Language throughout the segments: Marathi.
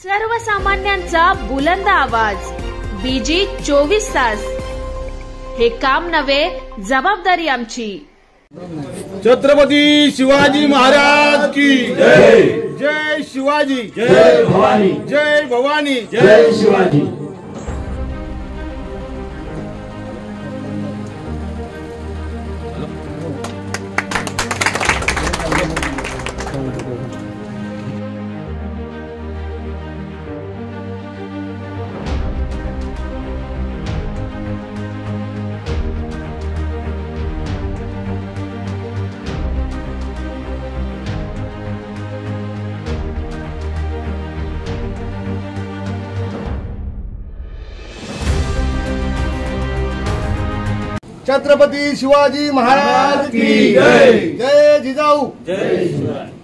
सर्वसामान्यांचा बुलंद आवाज, बीजी 24 तास. हे काम नव्हे, जबाबदारी आमची. छत्रपती शिवाजी महाराज की जय. जय शिवाजी. जय भवानी. जय भवानी. जय शिवाजी. छत्रपती शिवाजी महाराज की जय. जय जिजाऊ. जय शिवाजी.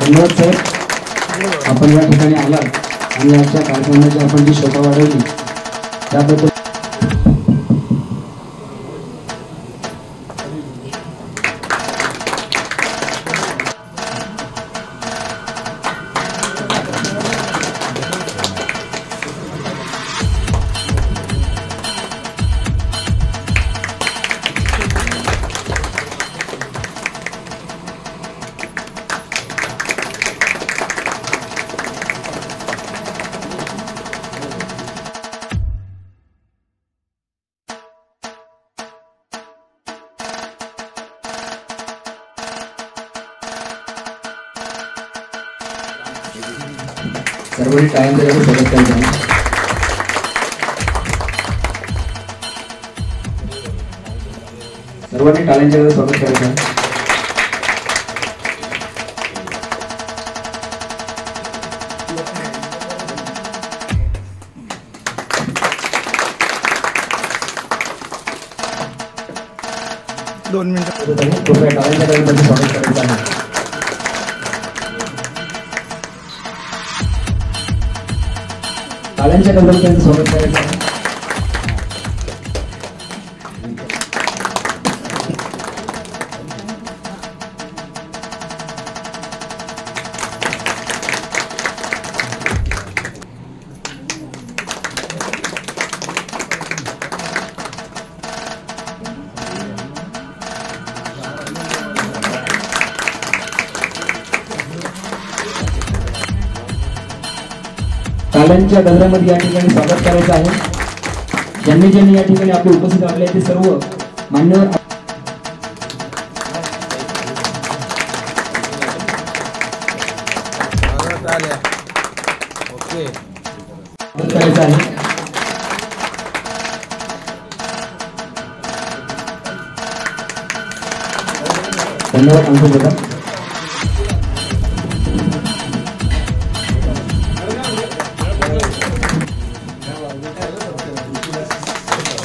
धन्यवाद साहेब, आपण या ठिकाणी आलात आणि आजच्या कार्यक्रमाची आपण जी शोभा वाढवली त्याबद्दल सर्वांनी टाळ्यांच्या गजरात स्वागत करायचं आहे. सर्वांनी टाळ्यांच्या गजरात स्वागत करायचं आहे. दोन मिनिटं कृपया टाळ्यांच्या गजरात स्वागत करायचं आहे. टाळ्यांच्या गजरात त्यांचं स्वागत करायचं आहे. टाळ्यांच्या गजरामध्ये या ठिकाणी स्वागत करायचं आहे. ज्यांनी ज्यांनी या ठिकाणी आपले उपस्थित आपले ते सर्व मान्यवर स्वागत करायचं आहे. धन्यवाद अंकुश दादा.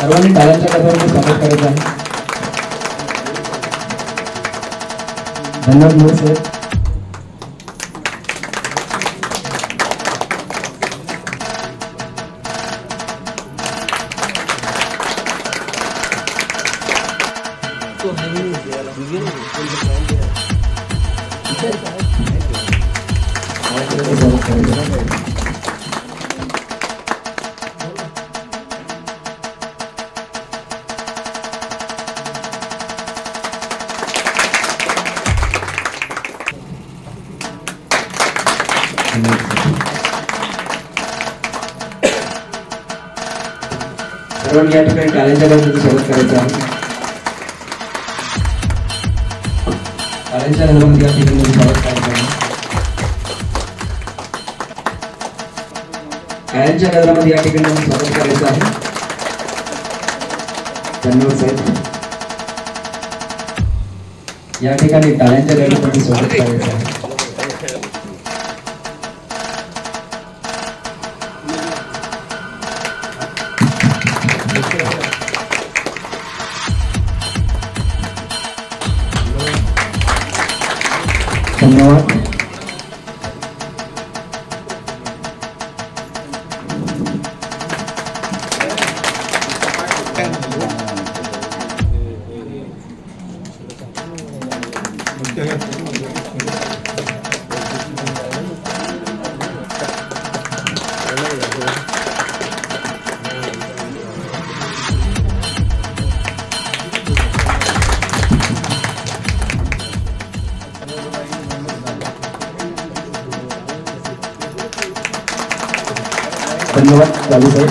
सर्वांनी टाळ्यांच्या गजरामध्ये स्वागत करायचं आहे. धन्यवाद मोरे साहेब. सर्वांनी या ठिकाणी टाळ्यांच्या गजरामध्ये स्वागत करायचं आहे. टाळ्यांच्या गजरामध्ये या ठिकाणी स्वागत करायचं आहे. टाळ्यांच्या गजरामध्ये या ठिकाणी स्वागत करायचं आहे. धन्यवाद साहेब. या ठिकाणी टाळ्यांच्या गजरामध्ये स्वागत करायचं आहे. धन्यवाद. धन्यवाद लालू साहेब.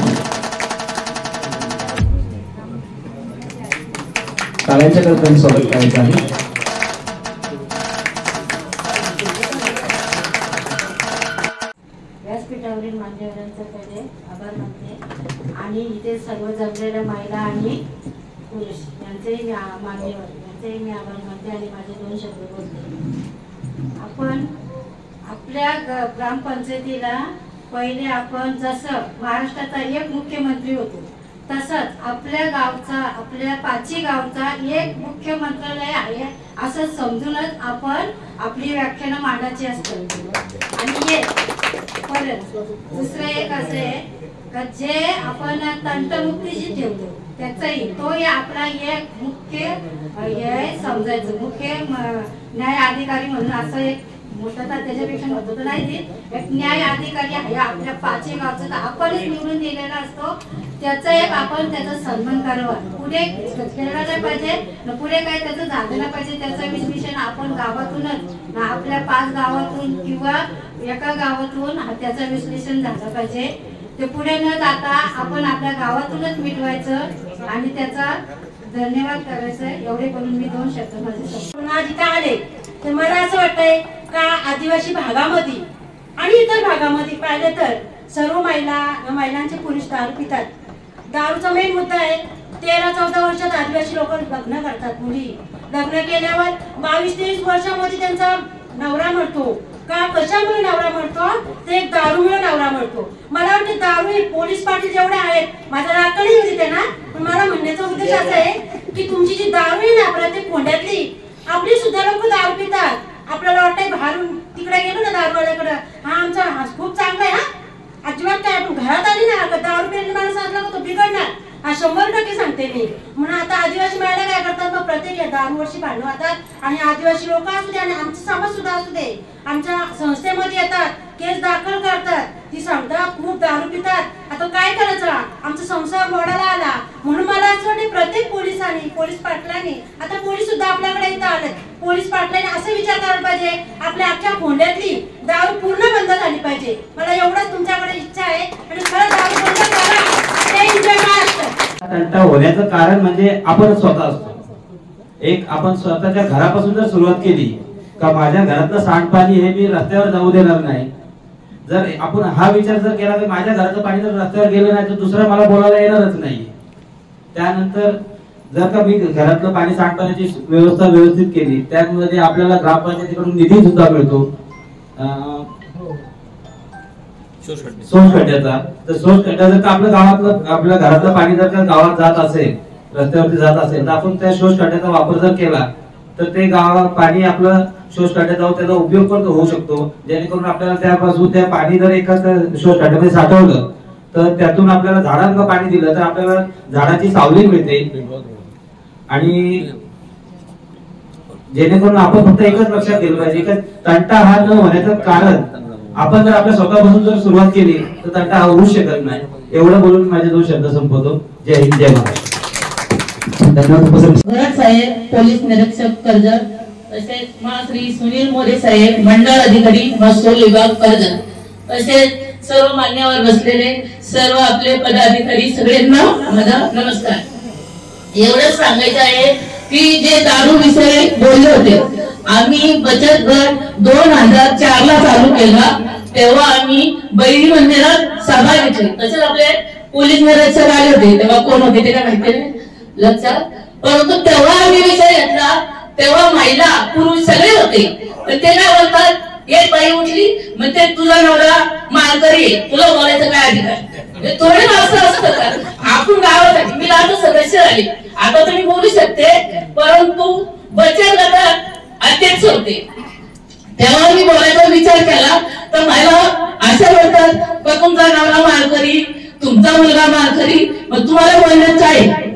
टाळ्यांच्या गजरात स्वागत करायचं आहे. व्यासपीठावरील मान्यवरांचे पहिले आभार मानते आणि इथे सर्व जमलेल्या महिला आणि पुरुष यांचेही मान्यवर यांचेही मी आभार मानते आणि माझे 2 शब्द बोलते. आपण आपल्या ग्रामपंचायतीला पहिले आपण जसं महाराष्ट्राचा एक मुख्यमंत्री होतो तसंच आपल्या गावचा आपल्या पाची गावचा एक मुख्य मंत्रालय आहे असं समजूनच आपण आपली व्याख्यानं मांडायची असतात. आणि परत दुसरं एक असे का जे आपण तंटमुक्तीशी ठेवतो त्याचाही तोही आपला एक मुख्य हे समजायचं मुख्य न्याय अधिकारी म्हणून असं एक मोठा त्याच्यापेक्षा महत्व तर नाही देत एक न्याय अधिकारी आहे आपल्या पाची गावचा तर आपणच निवडून दिलेला असतो त्याचा एक आपण त्याचा सन्मान करावा. पुढे खेळला नाही पाहिजे पुढे काही त्याचं झालं नाही पाहिजे त्याचं विश्लेषण आपण गावातूनच आपल्या 5 गावातून किंवा एका गावातून त्याचं विश्लेषण झालं पाहिजे. ते पुढे न जाता आपण आपल्या गावातूनच मिटवायचं आणि त्याचा धन्यवाद करायचं. एवढे करून मी 2 शब्द माझे जिथे आले तर मला असं वाटतंय का आदिवासी भागामध्ये आणि इतर भागामध्ये पाहिलं तर सर्व महिलांचे पुरुष दारू पितात. दारूचा मेन मुद्दा आहे. 13-14 वर्षात आदिवासी लोक लग्न करतात. मुली लग्न केल्यावर 22-23 वर्षामध्ये त्यांचा नवरा मरतो. का कशामुळे नवरा मरतो? ते दारूमुळे नवरा मरतो. मला वाटते दारू हे पोलीस पाटील जेवढे आहेत, माझा राखणी होती त्यांना, पण मला म्हणण्याचा उद्देश असा आहे की तुमची जी दारू आहे ना प्रत्येक कोंड्यातली, आपली सुद्धा लोक दारू पितात. आपल्याला वाटतंय बाहेरून तिकडे गेलो ना दारूवाल्याकडे, हा आमचा खूप चांगला आहे, हा अजिबात काय, आपण घरात आली ना दारू पिलेला माणूस असला तो बिघडणार, हा 100% सांगते मी. म्हणून आता आदिवासी महिला काय करतात, मग प्रत्येक दारूवरची भांडणं होतात आणि आदिवासी लोक असू दे आणि आमचा समाज सुद्धा असू दे, आमच्या संस्थेमध्ये येतात, केस दाखल करतात. ती सांगतात खूप दारू पितात, आता काय करायचं, आमचा संसार मोडाला आला. म्हणून मला असं वाटतं प्रत्येक पोलिसांनी, पोलीस पाटलांनी, आता पोलीस सुद्धा आपल्याकडे इथं आले, पोलीस पाटलांनी असं विचार करायला पाहिजे आपल्या अख्ख्या खोंड्यातली दारू पूर्ण बंद झाली पाहिजे. मला एवढंच तुमच्याकडे इच्छा आहे आणि खरं दारू बंद करा. ते एन्जॉय असतं. तंटा होण्याचं कारण म्हणजे आपण स्वतः असतो. एक आपण स्वतःच्या घरापासून जर सुरुवात केली का माझ्या घरातलं सांडपाणी हे मी रस्त्यावर जाऊ देणार नाही, जर आपण हा विचार जर केला की माझ्या घराचं पाणी जर रस्त्यावर गेलं नाही तर दुसरं मला बोलायला येणारच नाही. त्यानंतर जर का मी घरातलं पाणी सांडपाण्याची व्यवस्था व्यवस्थित केली, त्यामध्ये आपल्याला ग्रामपंचायतीकडून निधी सुद्धा मिळतो सोस खड्ड्याचा. तर सोस खड्डा जर का आपल्या गावातलं, आपल्या घरातलं पाणी जर का गावात जात असेल, रस्त्यावरती जात असेल, तर आपण त्या शोष खड्ड्याचा वापर जर केला तर ते गावात पाणी आपलं शोष खड्ड्यात जाऊन त्याचा उपयोग पण होऊ शकतो. जेणेकरून आपल्याला त्यापासून त्या पाणी जर एकाच शोष खड्ड्यामध्ये साठवलं तर त्यातून आपल्याला झाडांना पाणी दिलं तर आपल्याला झाडाची सावली मिळते. आणि जेणेकरून आपण फक्त एकच लक्षात घेतलं पाहिजे की तंटा हा न होण्याचं कारण आपण जर आपल्या स्वतःपासून जर सुरुवात केली तर तंटा हा होऊ शकत नाही. एवढं बोलून माझे 2 शब्द संपवतो. जय हिंद, जय महाराष्ट्र. भरत साहेब पोलीस निरीक्षक कर्जत, तसेच श्री सुनील मोरे साहेब मंडळ अधिकारी महसूल विभाग कर्जत, तसेच सर्व मान्यवर बसलेले सर्व आपले पदाधिकारी सगळ्यांना माझा नमस्कार. एवढंच सांगायचं आहे की जे दारू विषयी बोलले होते, आम्ही बचत गट 2004 ला चालू केला, तेव्हा आम्ही बैरी मंदिरात सभा घेतली. तसेच आपले पोलीस निरीक्षक आले होते, तेव्हा कोण होते ते काय माहिती नाही लक्षात, परंतु तेव्हा आम्ही विषय घेतला, तेव्हा महिला पुरुष सगळे होते. तर ते काय बोलतात, एक बाई उठली म्हणजे तुझा नवरा मालकरी, तुला बोलायचं काय अधिकार, थोडे असं का आपण गावासाठी मी आता सदस्य झाले, आता तुम्ही बोलू शकते, परंतु बचत गटात अध्यक्ष होते तेव्हा मी बोलायचा विचार केला तर मला असं बोलतात का तुमचा नवरा मालकरी, तुमचा मुलगा मालकरी, मग तुम्हाला बोलण्याचं आहे,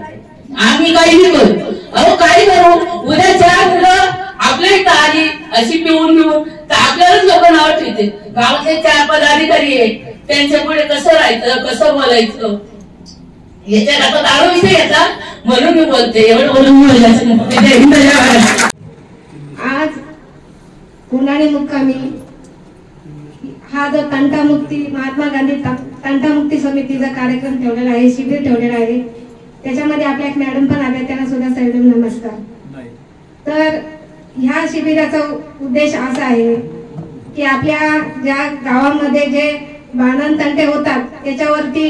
आम्ही काही करू. अहो काही करू, उद्या 4 मुलं आपल्या इथं आली अशी पिऊन तर आपल्यालाच लोक नाव ठेवते. गावातले 4 पदाधिकारी आहे, त्यांच्या पुढे कसं राहायचं, कसं बोलायचं, याच्यात आता दारू विषय येतात म्हणून मी बोलते. एवढं बोलून आज कुंडाणी मुक्कामी हा जो तंटामुक्ती महात्मा गांधी तंटामुक्ती समितीचा कार्यक्रम ठेवलेला आहे, शिबिर ठेवलेला आहे, त्याच्यामध्ये आपल्या एक मॅडम पण आल्या, त्यांना सुद्धा सर्व नमस्कार. तर ह्या शिबिराचा उद्देश असा आहे की आपल्या ज्या गावामध्ये जे भांडण तंटे होतात त्याच्यावरती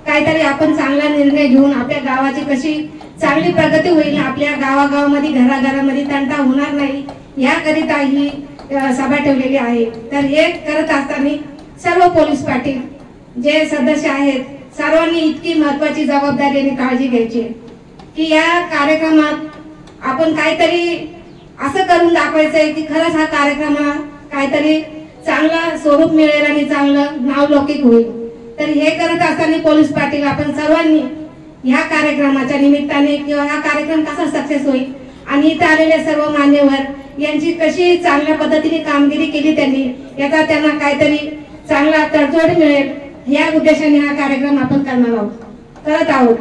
काहीतरी आपण चांगला निर्णय घेऊन आपल्या गावाची कशी चांगली प्रगती होईल, आपल्या गावागावामध्ये घराघरामध्ये तंटा होणार नाही, याकरिता ही सभा ठेवलेली आहे. तर हे करत असताना सर्व पोलीस पाटील जे सदस्य आहेत सर्वांनी इतकी महत्वाची जबाबदारी आणि काळजी घ्यायची की या कार्यक्रमात आपण काहीतरी असं करून दाखवायचंय की खरंच हा कार्यक्रम काहीतरी चांगला स्वरूप मिळेल आणि चांगलं नावलौकिक होईल. तर हे करत असताना पोलीस पाटील आपण सर्वांनी ह्या कार्यक्रमाच्या निमित्ताने किंवा हा कार्यक्रम कसा सक्सेस होईल आणि इथे आलेले सर्व मान्यवर यांची कशी चांगल्या पद्धतीने कामगिरी केली त्यांनी, याचा त्यांना काहीतरी चांगला तडजोड मिळेल या उद्देशाने हा कार्यक्रम आपण करत आहोत.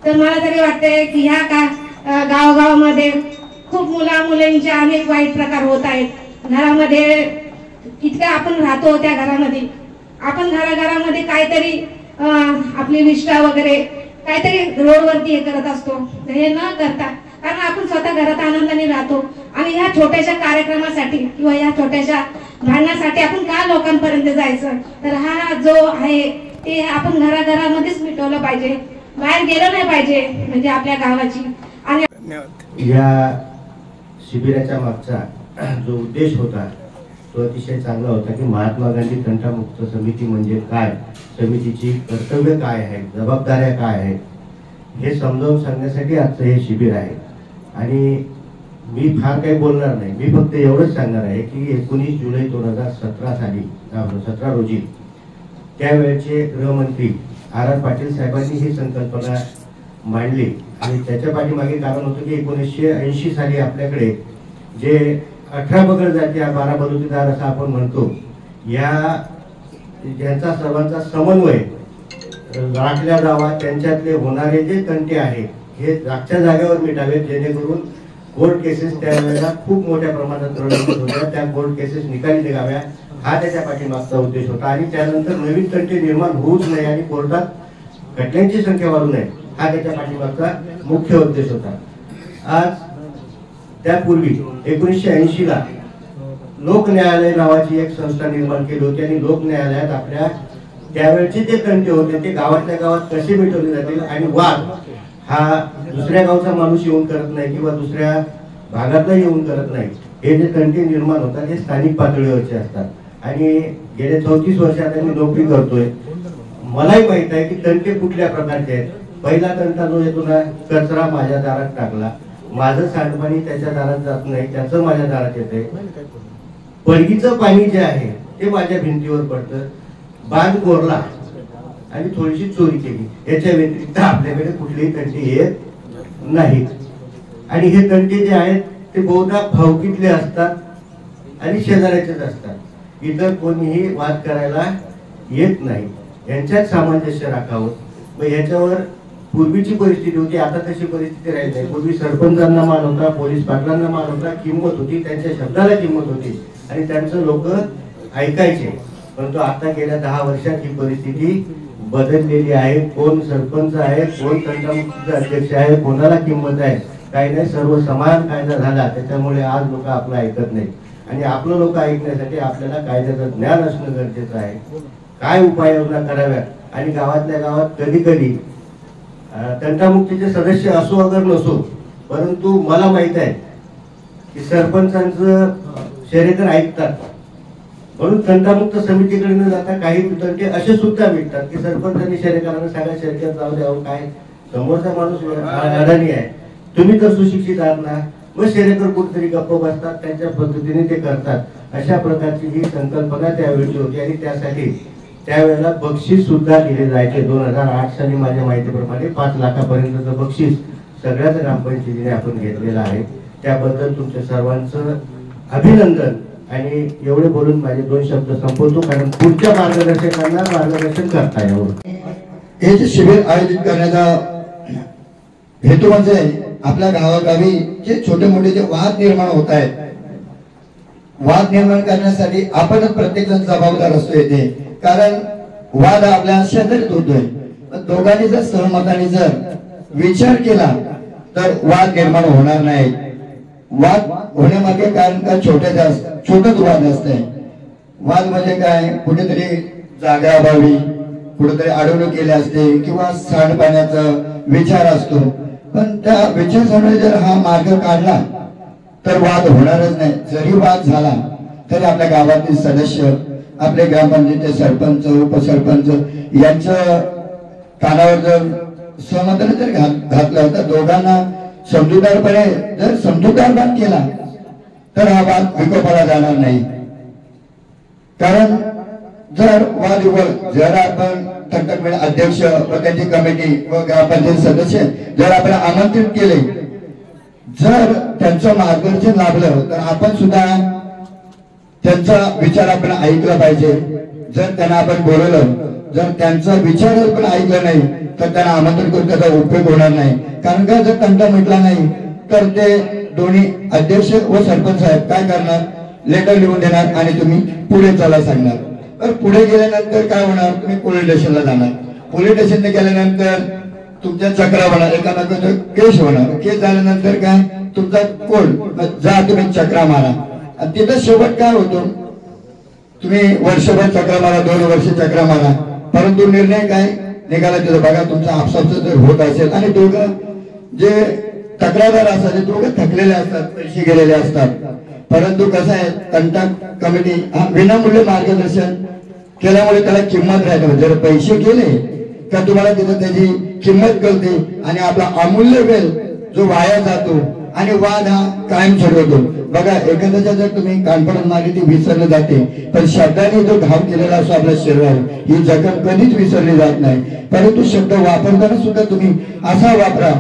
तर मला तरी वाटतंय की ह्या गावागावामध्ये खूप मुलांचे अनेक वाईट प्रकार होत आहेत. घरामध्ये इतकं आपण राहतो, त्या घरामध्ये आपण घराघरामध्ये काहीतरी आपली विष्ठा वगैरे काहीतरी रोडवरती हे करत असतो. हे न करता, कारण आपण स्वतः घरात आनंदाने राहतो आणि ह्या छोट्याशा कार्यक्रमासाठी किंवा या छोट्याशा भांडण्यासाठी आपण का लोकांपर्यंत जायचं? तर हा जो आहे ते आपण घराघरामध्येच मिटवलं पाहिजे, बाहेर गेलं नाही पाहिजे, म्हणजे आपल्या गावाची. आणि या शिबिराच्या मागचा जो उद्देश होता तो अतिशय चांगला होता की महात्मा गांधी तंटामुक्त समिती म्हणजे काय, समितीची कर्तव्य काय आहे, जबाबदाऱ्या काय आहेत हे समजावून सांगण्यासाठी आजचं हे शिबिर आहे. आणि मी फार काही बोलणार नाही, मी फक्त एवढंच सांगणार आहे की 19 जुलै 2017 रोजी त्यावेळेचे गृहमंत्री आर पाटील साहेबांनी ही संकल्पना मांडली. आणि त्याच्या पाठीमागे कारण होतं की 1980 साली आपल्याकडे जे 18 बगड जाती 12 बलुतेदार असं आपण म्हणतो, या ज्यांचा सर्वांचा समन्वय राखल्या जावा, त्यांच्यातले होणारे जे तंटे आहेत हे जागच्या जागेवर मिटावेत, जेणेकरून कोर्ट केसेस त्यावेळेला खूप मोठ्या प्रमाणात प्रलंबित होत्या, त्या कोर्ट केसेस निकाली निघाव्या, हा त्याच्या पाठीमागचा उद्देश होता. आणि त्यानंतर नवीन तंटे निर्माण होऊच नये आणि कोर्टात खटल्यांची संख्या वाढू नये, हा त्याच्या पाठीमागचा मुख्य उद्देश होता. आज त्यापूर्वी 1980 ला लोक न्यायालय नावाची एक संस्था निर्माण केली होती आणि लोक न्यायालयात आपल्या त्यावेळचे जे तंटे होते ते गावातल्या गावात कसे मिटवले जातील आणि वाद हा दुसऱ्या गावचा माणूस येऊन करत नाही किंवा दुसऱ्या भागातला येऊन करत नाही, हे जे तंटे निर्माण होतात हे स्थानिक पातळीवरचे असतात. आणि गेल्या 34 वर्षात मी नोकरी करतोय, मलाही माहित आहे की तंटे कुठल्या प्रकारचे आहेत. पहिला तंटा जो येतो ना, कचरा माझ्या दारात टाकला, माझं सांडपाणी त्याच्या दारात जात नाही, त्याचं माझ्या दारात येतंय, पडगीचं पाणी जे आहे ते माझ्या भिंतीवर पडतं, बांध कोरला आणि थोडीशी चोरी केली, याच्या व्यतिरिक्त आपल्याकडे कुठलेही तंटे येत नाहीत. आणि हे तंटे जे आहेत ते बहुधा भावकीतले असतात आणि शेजाऱ्याचेच असतात, इतर कोणीही वाद करायला येत नाही, यांच्यात सामंजस्य राखावं. मग याच्यावर पूर्वीची परिस्थिती होती, आता तशी परिस्थिती राहिली नाही. पूर्वी सरपंचांना मान होता, पोलीस पाटलांना मान होता, किंमत होती, त्यांच्या शब्दाला किंमत होती आणि त्यांचं लोक ऐकायचे. परंतु आता गेल्या 10 वर्षात ही परिस्थिती बदललेली आहे. कोण सरपंच आहे, कोण तंटामुक्तीचा अध्यक्ष आहे, कोणाला किंमत आहे काही नाही, सर्व समान कायदा झाला. त्याच्यामुळे आज लोक आपलं ऐकत नाही आणि आपलं लोक ऐकण्यासाठी आपल्याला कायद्याचं ज्ञान असणं गरजेचं आहे. काय उपाययोजना कराव्यात आणि गावातल्या गावात कधी कधी तंटामुक्तीचे सदस्य असो अगर नसो, परंतु मला माहित आहे की सरपंचांचं शर्यकर ऐकतात, म्हणून तंटामुक्त समितीकडे न जाता काही तंटे असे सुद्धा मिळतात की सरपंचांनी शर्यकरांना सांगा शर्यत जाऊ द्यावं, काय समोरचा माणूस अडाणी आहे, तुम्ही तर सुशिक्षित आहात ना, मग शर्यकर कुठेतरी गप्प बसतात, त्यांच्या पद्धतीने ते करतात. अशा प्रकारची ही संकल्पना त्यावेळी होती आणि त्यासाठी त्यावेळेला बक्षीस सुद्धा दिले जायचे. 2008 साली माझ्या माहितीप्रमाणे 5 लाखापर्यंतचं बक्षीस सगळ्याच ग्रामपंचायतीने आपण घेतलेलं आहे. त्याबद्दल तुमच्या सर्वांचं अभिनंदन. आणि एवढे बोलून माझे 2 शब्द संपवतो, कारण पुढच्या मार्गदर्शकांना मार्गदर्शन करता यावं. हे जे शिबिर आयोजित करण्याचा हेतू म्हणजे आपल्या गावागावी जे छोटे मोठे जे वाद निर्माण होत आहेत, वाद निर्माण करण्यासाठी आपणच प्रत्येक जण जबाबदार असतो येथे. कारण वाद आपल्या शेजारीत होतोय, दोघांनी जर सहमताने जर विचार केला तर वाद निर्माण होणार नाही. वाद होण्यामागे कारण का छोटच वाद असते. वाद म्हणजे काय, कुठेतरी जागा अभावी, कुठेतरी अडवणूक केली असते किंवा सांडपाण्याचा विचार असतो. पण त्या विचारामुळे जर हा मार्ग काढला तर वाद होणारच नाही. जरी वाद झाला तरी आपल्या गावातील सदस्य, आपले ग्रामपंचायतीचे सरपंच, उपसरपंच यांच्या कानावर जर सहमताने जर घातलं तर दोघांना समजूतदारपणे जर समजूतदारपण केला तर हा वाद विकोपाला जाणार नाही. कारण जर वाद जर आपण तंटकमेळ अध्यक्ष व त्यांची कमिटी व ग्रामपंचायत सदस्य जर आपण आमंत्रित केले, जर त्यांचं मार्गदर्शन लाभलं तर आपण सुद्धा त्यांचा विचार आपण ऐकला पाहिजे. जर त्यांना आपण बोलवलं, जर त्यांचा विचार पण ऐकला नाही तर त्यांना आमंत्रण करून त्याचा उपयोग होणार नाही. कारण का, जर तंटा मिटला नाही तर ते दोन्ही अध्यक्ष व सरपंच साहेब काय करणार, लेटर लिहून देणार आणि तुम्ही पुढे चला सांगणार. तर पुढे गेल्यानंतर काय होणार, तुम्ही पोलीस स्टेशनला जाणार. पोलीस स्टेशनला गेल्यानंतर तुमच्या चक्रा होणार, एकामेकांचा केस होणार. केस झाल्यानंतर काय, तुमचा कोर्ट जा, तुम्ही चक्रा मारा. आणि तिथं शेवट काय होतो, तुम्ही वर्षभर चक्र मारा, 2 वर्ष चक्र मारा, परंतु निर्णय काय निघाला तिथं बघा. तुमचा आपसापच जर होत असेल आणि दोघं जे तक्रारदार असतात ते दोघं थकलेले असतात, पैसे गेलेले असतात, परंतु कसं आहे तंटा कमिटी विनामूल्य मार्गदर्शन केल्यामुळे त्याला किंमत राहते. जर पैसे गेले का तुम्हाला तिथं त्याची किंमत कळते आणि आपला अमूल्य वेळ जो वाया जातो आणि वाद हा कायम ठरवतो. बघा एखाद्याच्या जर तुम्ही कॉन्फिडन्स मारली ती विसरली जाते, पण शब्दाने जो घाव केलेला असतो आपल्या शरीरावर ही जखम कधीच विसरली जात नाही. परंतु शब्द वापरताना सुद्धा तुम्ही असा वापरा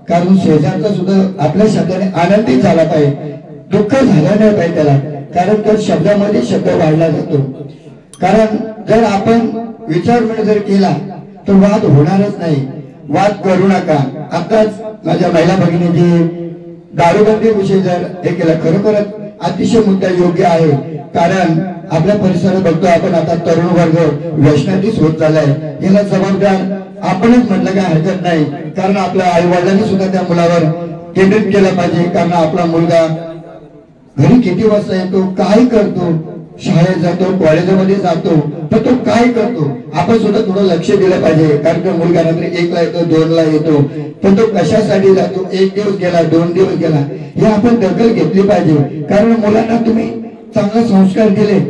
कारण शेजारचा सुद्धा आपल्या शब्दाने आनंदित झाला पाहिजे, दुःख झालं नाही पाहिजे त्याला, कारण त्या शब्दामध्ये शब्द वाढला जातो. कारण जर आपण विचार जर केला तर वाद होणारच नाही. वाद करू नका. आताच माझ्या महिला भगिनीची दारूबंदी विषयी जर हे केलं खरोखरच अतिशय मुद्दा योग्य आहे. कारण आपल्या परिसरात बघतो आपण आता तरुण वर्ग व्यसनाधीश होत चाललाय. याला जबाबदार आपणच म्हटलं काय हरकत नाही, कारण आपल्या आई वडिलांनी सुद्धा त्या मुलावर केंद्रित केलं पाहिजे. कारण आपला मुलगा घरी किती वाजता येतो, काय करतो, शाळेत जातो, कॉलेजमध्ये जातो, तर तो काय करतो आपण सुद्धा थोडं लक्ष दिलं पाहिजे. कारण तो मुलगा रात्री 1ला येतो, 2ला येतो, पण तो कशासाठी जातो, 1 दिवस गेला, 2 दिवस गेला, हे आपण दखल घेतली पाहिजे. कारण मुलांना तुम्ही चांगले संस्कार दिले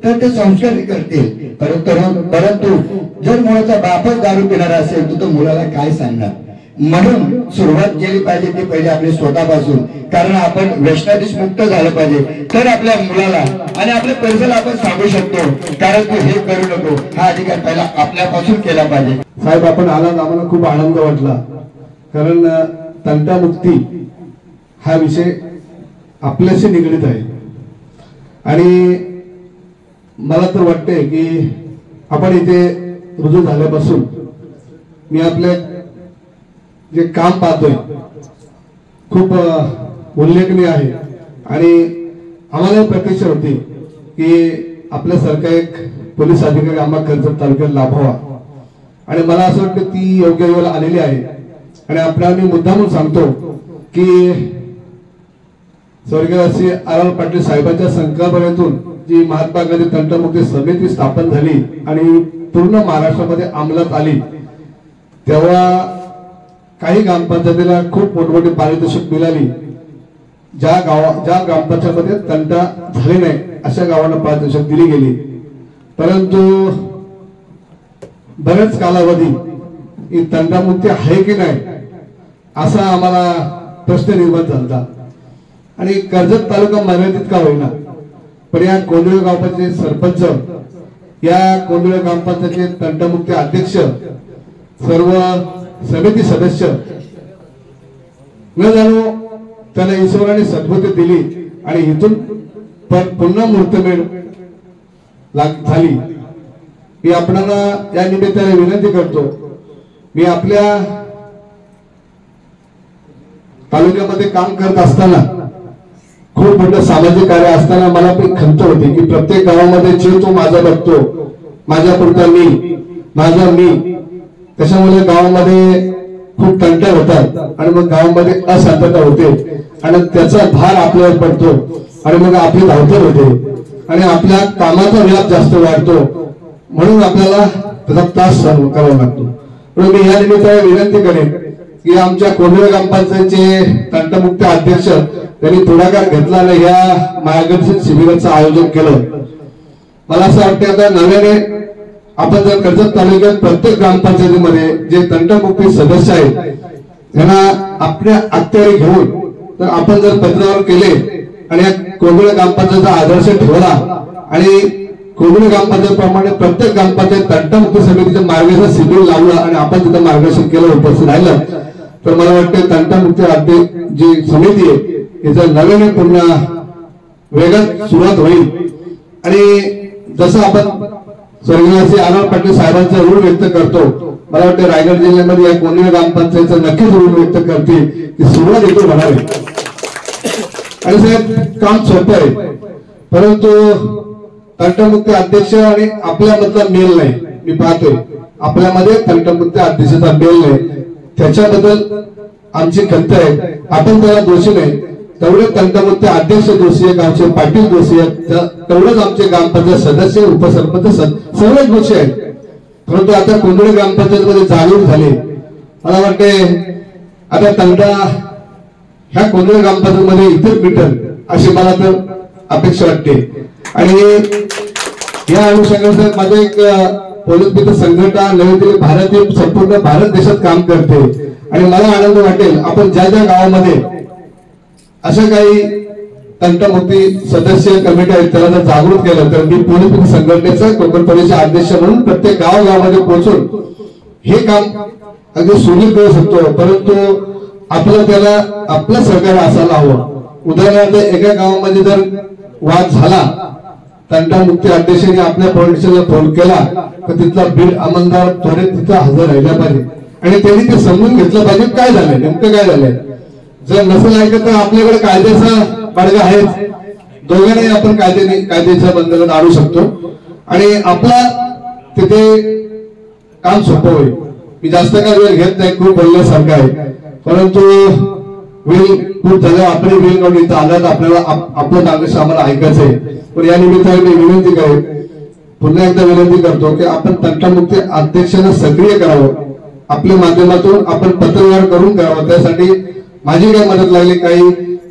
तर ते संस्कार करतील. परंतु जर मुलाचा बापच दारू पिणारा असेल तर मुलाला काय सांगणार. म्हणून सुरुवात केली पाहिजे ती पहिले आपली स्वतःपासून. कारण आपण व्यसनाधीश मुक्त झालं पाहिजे तर आपल्या मुलाला आणि आपल्या परिसराला आपण सांगू शकतो. कारण तू हे करू नको हा अधिकार पहिला आपल्यापासून केला पाहिजे. साहेब आपण आलात, आम्हाला खूप आनंद वाटला. कारण तंटामुक्ती हा विषय आपल्याशी निगडीत आहे आणि मला तर वाटते की आपण इथे रुजू झाल्यापासून मी आपल्या जे काम पाहतोय खूप उल्लेखनीय आहे आणि आम्हाला प्रतीक्षा होती की आपल्यासारखा एक पोलीस अधिकारी आम्हाला कर्जत तालुक्यात लाभावा आणि मला असं वाटतं ती योग्य वेळेला आलेली आहे. आणि आपल्याला मी मुद्दामून सांगतो की स्वर्गीय श्री आर पाटील साहेबांच्या संकल्पनेतून जी महात्मा गांधी तंटमुक्ती समिती स्थापन झाली आणि पूर्ण महाराष्ट्रामध्ये अंमलात आली तेव्हा काही ग्रामपंचायतीला खूप मोठमोठी पारितोषिक मिळाली. ज्या ग्रामपंचायतीमध्ये तंटा झाले नाही अशा गावांना पारितोषिक दिली गेली. परंतु बरेच कालावधी ही तंटामुक्ती आहे की नाही असा आम्हाला प्रश्न निर्माण झाला आणि कर्जत तालुका मर्यादित का होईना पण या कोंडुळे ग्रामपंचायत सरपंच, या कोंडुळे ग्रामपंचायतचे तंटामुक्ती अध्यक्ष, सर्व समिती सदस्य न जाणू त्याला ईश्वराने सद्बुद्धी दिली आणि इथून पुन्हा मुहूर्तमेढ झाली. मी आपणाला या निमित्ताने विनंती करतो. मी आपल्या तालुक्यामध्ये काम करत असताना खूप मोठं सामाजिक कार्य असताना मला पण खंत होती की प्रत्येक गावामध्ये जे तो माझा बघतो, माझ्या पुरता मी, त्याच्यामुळे गावामध्ये खूप तंटे होतात आणि मग गावामध्ये अशांतता होते आणि त्याचा भार आपल्यावर पडतो आणि मग आपली धावपळ होते आणि आपल्या कामाचा व्याप जास्त वाढतो. म्हणून आपल्याला त्याचा त्रास सहन करावा लागतो. म्हणून मी या निमित्ताने विनंती करेन की आमच्या कोंडुळे ग्रामपंचायतचे तंटमुक्त अध्यक्ष त्यांनी पुढाकार घेतला आणि या मार्गदर्शन शिबिराचं आयोजन केलं. मला असं वाटतं आता नव्याने आपण जर कर्जत तालुक्यात प्रत्येक ग्रामपंचायतीमध्ये जे तंटमुक्ती सदस्य आहेत त्यांना आपल्या अखत्यारी घेऊन तर आपण जर पत्रावर केले आणि या कोंडुळे ग्रामपंचायतचा आदर्श ठेवला आणि कोंडुळे ग्रामपंचायत प्रमाणे प्रत्येक ग्रामपंचायत तंटमुक्ती समितीचं मार्गदर्शन शिबिर लावलं आणि आपण तिथं मार्गदर्शन केलं, उपस्थित राहिलं तर मला वाटतं तंटमुक्ती जी समिती आहे याचा नव्याने पुन्हा वेगात सुरुवात होईल. आणि जसं आपण स्वर्गीय श्री आर पाटील साहेबांचा ऋण व्यक्त करतो, मला वाटतं रायगड जिल्ह्यामध्ये या कोंडुळे ग्रामपंचायतचं नक्कीच ऋण व्यक्त करते की सुरुवात इथून म्हणावी. आणि साहेब काम सोपं आहे परंतु तंटमुक्ती अध्यक्ष आणि आपल्यामधला मेल नाही. मी पाहतोय आपल्यामध्ये तंटमुक्ती अध्यक्षाचा मेल नाही, त्याच्याबद्दल आमची खंत आहे. आपण त्याला दोषी नाही तेवढे तंटमुक्त अध्यक्ष दोषी आहे, गावचे पाटील दोषी आहेत, तेवढंच आमचे ग्रामपंचायत सदस्य उपसरपंच सर्वच दोषी आहेत. परंतु आता कोंडोळी ग्रामपंचायत मध्ये जागरूक झाले. मला वाटते आता तंटा ह्या कोंडोळी ग्रामपंचायत मध्ये इतर भेटल अशी मला तर अपेक्षा वाटते. आणि या अनुषंगाने माझं एक पोलीस मित्र संघटना नवी दिल्ली भारतीय संपूर्ण भारत देशात काम करते. आणि मला आनंद वाटेल आपण ज्या ज्या गावामध्ये अशा काही तंटमुक्ती सदस्य कमिटी आहेत त्याला जर जागृत केलं तर मी पोलीस मित्र संघटनेचा कोकण प्रदेश अध्यक्ष म्हणून प्रत्येक गावागावामध्ये पोहोचून हे काम अगदी सुलभ करू शकतो. परंतु आपलं त्याला आपलं सहकार्य असायला हवं. उदाहरणार्थ एका गावामध्ये जर वाद झाला, तंटामुक्ती अध्यक्षाने आपल्या पॉलिटिशियनला फोन केला तर तिथला बीड अंमलदार त्वरित तिथं हजर राहिला पाहिजे आणि त्यांनी ते समजून घेतलं पाहिजे काय झालंय, नेमकं काय झालंय. जर नसेल ऐकत तर आपल्याकडे कायद्याचा बडगा आहे, दोघांनाही आपण कायद्याच्या बंधनात आणू शकतो आणि आपला तिथे काम सोपं होईल. मी जास्त काय वेळ घेत नाही, खूप बोलण्यासारखं आहे, परंतु वेळ खूप झालं. आपली वेळ काढून इथं आल्यात, आपल्याला आपलं मार्गदर्शन आम्हाला ऐकायचं आहे. पण या निमित्ताने मी विनंती करेन, पुन्हा एकदा विनंती करतो की आपण तंटामुक्ती अध्यक्षांना सक्रिय करावं. आपल्या माध्यमातून आपण पत्रव्यवहार करून करावं. त्यासाठी माझी काही मदत लागली, काही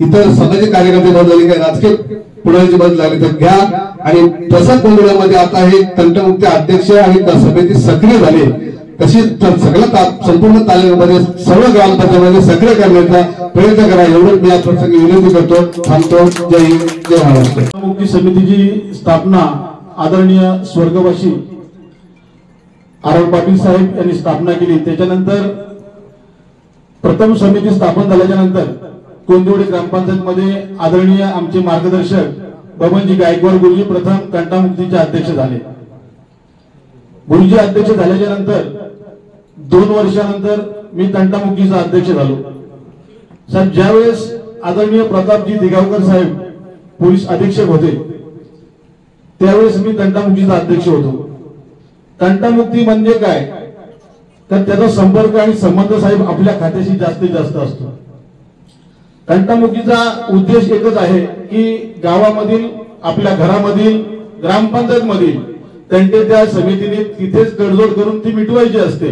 इतर सामाजिक कार्यकर्ते मदत लागली, काही राजकीय पुढाऱ्यांची मदत लागली तर घ्या. आणि तसंच कोंडोळ्यामध्ये आता हे तंटमुक्ती अध्यक्ष आणि समिती सक्रिय झाली, तशी सगळ्या संपूर्ण तालुक्यामध्ये सर्व ग्रामपंचायतीमध्ये सक्रिय करण्याचा प्रयत्न करा एवढंच मी या प्रसंगी विनंती करतो. थांबतो. जय हिंद, जय महाराष्ट्र. तंटमुक्ती समितीची स्थापना आदरणीय स्वर्गवासी आर पाटील साहेब यांनी स्थापना केली. त्याच्यानंतर प्रथम समिती स्थापन झाल्याच्या नंतर कोंदवडी ग्रामपंचायत मध्ये आदरणीय आमचे मार्गदर्शक बबनजी गायकवाड गुरुजी प्रथम तंटामुक्तीचे अध्यक्ष झाले. गुरुजी अध्यक्ष झाल्याच्या नंतर 2 वर्षानंतर मी तंटामुक्तीचा अध्यक्ष झालो. साहेब ज्यावेळेस आदरणीय प्रतापजी दिगावकर साहेब पोलीस अधीक्षक होते त्यावेळेस मी तंटामुक्तीचा अध्यक्ष होतो. तंटामुक्ती म्हणजे काय तर त्याचा संपर्क आणि संबंध साहेब आपल्या खात्याशी जास्तीत जास्त असतो. तंटामुक्तीचा उद्देश एकच आहे की गावामधील, आपल्या घरामधील, ग्रामपंचायत मधील तंटे त्या समितीने तिथेच तडजोड करून ती मिटवायची असते.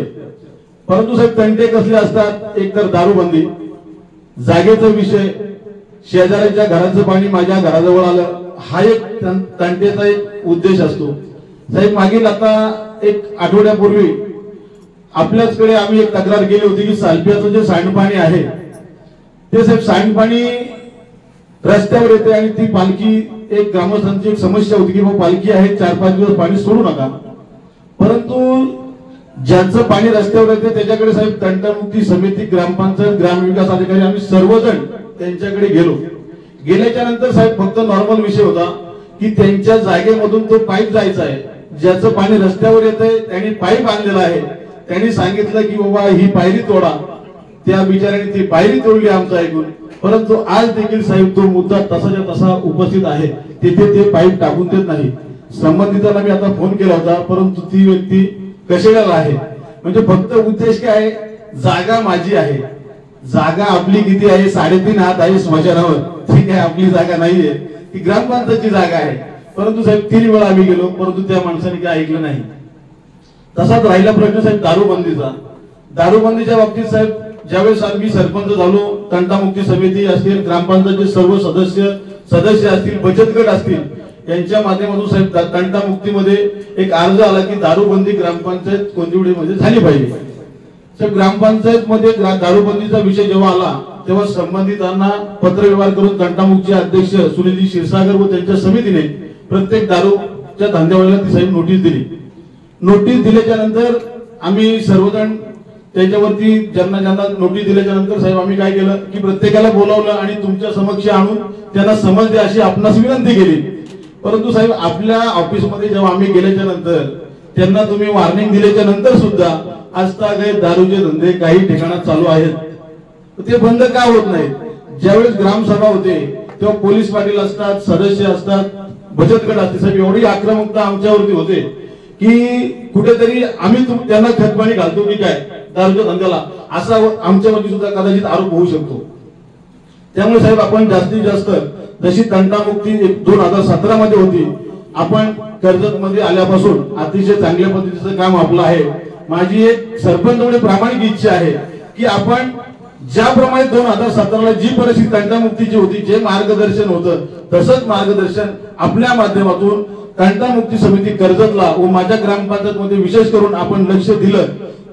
परंतु साहेब तंटे कसले असतात, एक तर दारूबंदी, जागेचा विषय, शेजाऱ्याच्या घराचं पाणी माझ्या घराजवळ आलं, हा एक तंटेचा एक उद्देश असतो. साहेब मागील आता 1 आठवड्यापूर्वी आपल्याचकडे आम्ही एक तक्रार केली होती की सालपियाचं जे सांडपाणी आहे ते साहेब सांडपाणी रस्त्यावर येते आणि ती पालखी, एक ग्रामस्थांची एक समस्या होती की पालखी आहे 4-5 दिवस पाणी सोडू नका. परंतु ज्यांचं पाणी रस्त्यावर येते त्याच्याकडे साहेब तंटामुक्ती समिती, ग्रामपंचायत, ग्रामविकास अधिकारी आम्ही सर्वजण त्यांच्याकडे गेलो. गेल्याच्या नंतर साहेब फक्त नॉर्मल विषय होता की त्यांच्या जागेमधून तो पाईप जायचा आहे. ज्याचं पाणी रस्त्यावर येतंय त्यांनी पाईप आणलेला आहे. त्यांनी सांगितलं की बाबा ही पायरी तोडा. त्या बिचाऱ्याने ती पायरी तोडली आमचं ऐकून. परंतु आज देखील साहेब तो मुद्दा तसाच्या तसा उपस्थित आहे, तिथे ते पाईप टाकून देत नाही. संबंधिताला मी आता फोन केला होता, परंतु ती व्यक्ती कशेला आहे. म्हणजे फक्त उद्देश काय आहे, जागा माझी आहे. जागा आपली किती आहे, 3.5 हात आहे स्मशानावर, ठीक आहे, आपली जागा नाहीये, ती ग्रामपंचायतची जागा आहे. परंतु साहेब 3 वेळा आम्ही गेलो, परंतु त्या माणसाने काय ऐकलं नाही. तसाच राहिला प्रश्न साहेब दारूबंदीचा. दारूबंदीच्या बाबतीत साहेब ज्यावेळेस मी सरपंच झालो, तंटामुक्ती समिती असतील, ग्रामपंचायतचे सर्व सदस्य असतील, बचत गट असतील, यांच्या माध्यमातून साहेब तंटामुक्तीमध्ये एक अर्ज आला की दारूबंदी ग्रामपंचायत कोंदिवडीमध्ये झाली पाहिजे. साहेब ग्रामपंचायत मध्ये दारूबंदीचा विषय जेव्हा आला तेव्हा संबंधितांना पत्रव्यवहार करून तंटामुक्तीचे अध्यक्ष सुनीलजी क्षीरसागर व त्यांच्या समितीने प्रत्येक दारूच्या धंद्यावाल्याला ती साहेब नोटीस दिली. नोटीस दिल्याच्या नंतर आम्ही सर्वजण त्याच्यावरती ज्यांना नोटीस दिल्याच्या नंतर साहेब आम्ही काय केलं की प्रत्येकाला बोलावलं आणि तुमच्या समक्ष आणून त्यांना समज द्या अशी आपणास विनंती केली. परंतु साहेब आपल्या ऑफिसमध्ये जेव्हा आम्ही गेल्याच्या नंतर त्यांना तुम्ही वॉर्निंग दिल्याच्या नंतर सुद्धा आजतागायत दारूचे धंदे काही ठिकाणात चालू आहेत. ते बंद का होत नाहीत. ज्यावेळेस ग्रामसभा होते तेव्हा पोलीस पाटील असतात, सदस्य असतात, बचत गट असते साहेब, एवढी आक्रमकता आमच्यावरती होते की कुठेतरी आम्ही त्यांना खतपाणी घालतो की काय दारूच्या धंद्याला, असा आमच्यावरती सुद्धा कदाचित आरोप होऊ शकतो. त्यामुळे साहेब आपण जास्तीत जास्त जशी तंटामुक्ती 2017 मध्ये होती, आपण कर्जत मध्ये आल्यापासून अतिशय चांगल्या पद्धतीचं काम आपलं आहे. माझी एक सरपंच म्हणून प्रामाणिक इच्छा आहे की आपण ज्याप्रमाणे 2017ला जी परिस्थिती तंटामुक्तीची होती, जे मार्गदर्शन होतं, तसंच मार्गदर्शन आपल्या माध्यमातून तंटामुक्ती समिती कर्जतला व माझ्या ग्रामपंचायत मध्ये विशेष करून आपण लक्ष दिलं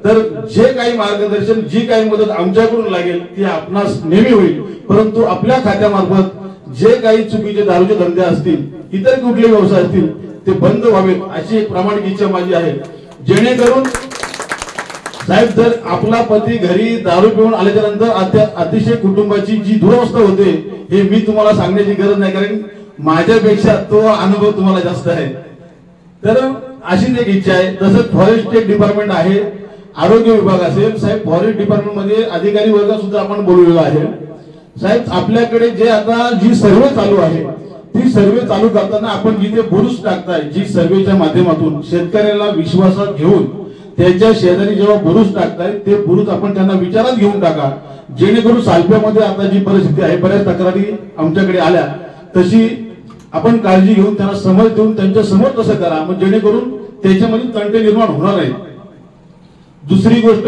तर जे काही मार्गदर्शन, जी काही मदत आमच्याकडून लागेल ती आपणास नेहमी होईल. परंतु आपल्या खात्यामार्फत जे काही चुकीचे दारूचे धंदे असतील, इतर कुठले व्यवसाय असतील, ते बंद व्हावेत अशी एक प्रामाणिक इच्छा माझी आहे. जेणेकरून साहेब, जर आपला पती घरी दारू पिऊन आल्याच्या नंतर अतिशय कुटुंबाची जी दुरवस्था होते, हे मी तुम्हाला सांगण्याची गरज नाही, कारण माझ्यापेक्षा तो अनुभव तुम्हाला जास्त आहे. तर अशीच एक इच्छा आहे. तसंच फॉरेस्ट डिपार्टमेंट आहे, आरोग्य विभाग असेल साहेब, फॉरेस्ट डिपार्टमेंट मध्ये अधिकारी वर्ग सुद्धा आपण बोलवलेला आहे. साहेब, आपल्याकडे जे आता जी सर्वे चालू आहे, ती सर्वे चालू करताना आपण जिथे बुरुज टाकताय, जी सर्वेच्या माध्यमातून शेतकऱ्याला विश्वासात घेऊन त्याच्या शेजारी जेव्हा बुरुज टाकताय, ते बुरुज आपण त्यांना विचारात घेऊन टाका. जेणेकरून सालप्यामध्ये आता जी परिस्थिती आहे, बऱ्याच तक्रारी आमच्याकडे आल्या, तशी आपण काळजी घेऊन त्यांना समज देऊन त्यांच्या समोर तसं करा, मग जेणेकरून त्याच्यामध्ये तंटे निर्माण होणार आहे. दुसरी गोष्ट